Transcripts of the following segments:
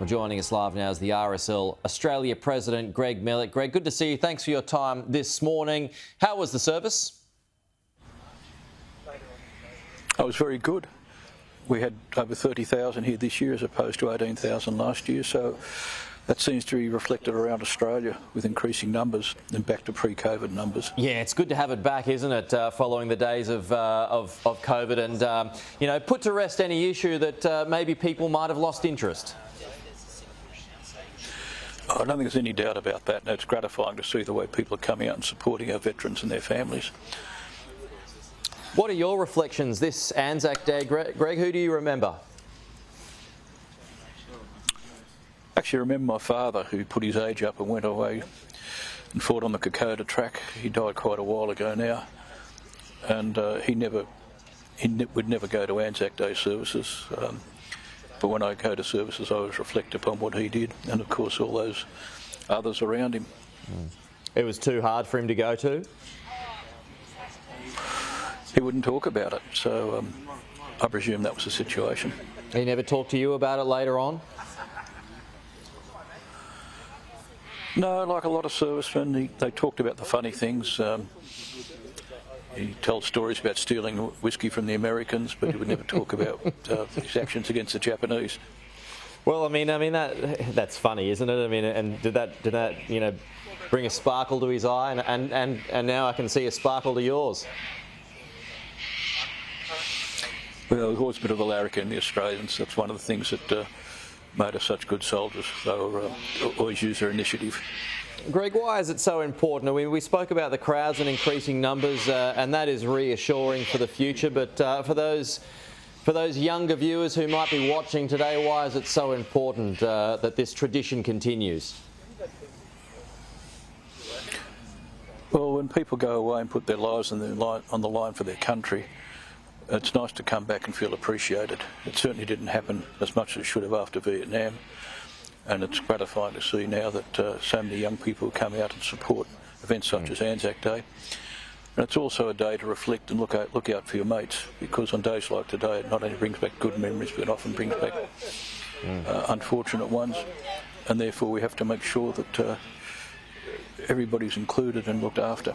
Well, joining us live now is the RSL Australia President, Greg Mellick. Greg, good to see you. Thanks for your time this morning. How was the service? It was very good. We had over 30,000 here this year as opposed to 18,000 last year, so that seems to be reflected around Australia with increasing numbers and back to pre-COVID numbers. Yeah, it's good to have it back, isn't it, following the days of COVID and, put to rest any issue that maybe people might have lost interest. I don't think there's any doubt about that, and it's gratifying to see the way people are coming out and supporting our veterans and their families. What are your reflections this Anzac Day, Greg? Who do you remember? Actually, I remember my father, who put his age up and went away and fought on the Kokoda track. He died quite a while ago now, and would never go to Anzac Day services. But when I go to services, I always reflect upon what he did, and of course all those others around him. It was too hard for him to go to? He wouldn't talk about it, so I presume that was the situation. He never talked to you about it later on? No, like a lot of servicemen, they talked about the funny things. He told stories about stealing whiskey from the Americans, but he would never talk about his actions against the Japanese. Well, I mean that's funny, isn't it? I mean, and did that bring a sparkle to his eye, and now I can see a sparkle to yours. Well, there's always a bit of a larrikin in the Australians. That's one of the things that made us such good soldiers. They always use their initiative. Greg, why is it so important? I mean, we spoke about the crowds and increasing numbers, and that is reassuring for the future. But for those younger viewers who might be watching today, why is it so important that this tradition continues? Well, when people go away and put their lives on the line for their country, it's nice to come back and feel appreciated. It certainly didn't happen as much as it should have after Vietnam. And it's gratifying to see now that so many young people come out and support events such as Anzac Day. And it's also a day to reflect and look out for your mates, because on days like today it not only brings back good memories but often brings back unfortunate ones, and therefore we have to make sure that everybody's included and looked after.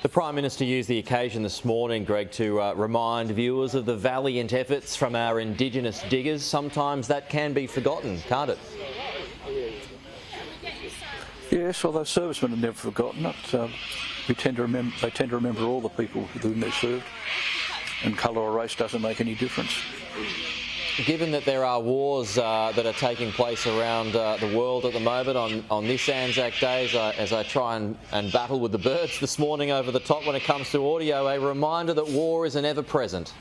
The Prime Minister used the occasion this morning, Greg, to remind viewers of the valiant efforts from our Indigenous diggers. Sometimes that can be forgotten, can't it? Yes, although servicemen have never forgotten it. They tend to remember all the people with whom they served, and colour or race doesn't make any difference. Given that there are wars that are taking place around the world at the moment on this Anzac Day, as I try and battle with the birds this morning over the top when it comes to audio, a reminder that war is an ever-present.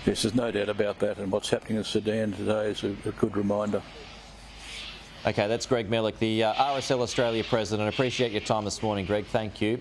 Yes, there's no doubt about that, and what's happening in Sudan today is a good reminder. Okay, that's Greg Mellick, the RSL Australia President. I appreciate your time this morning, Greg. Thank you.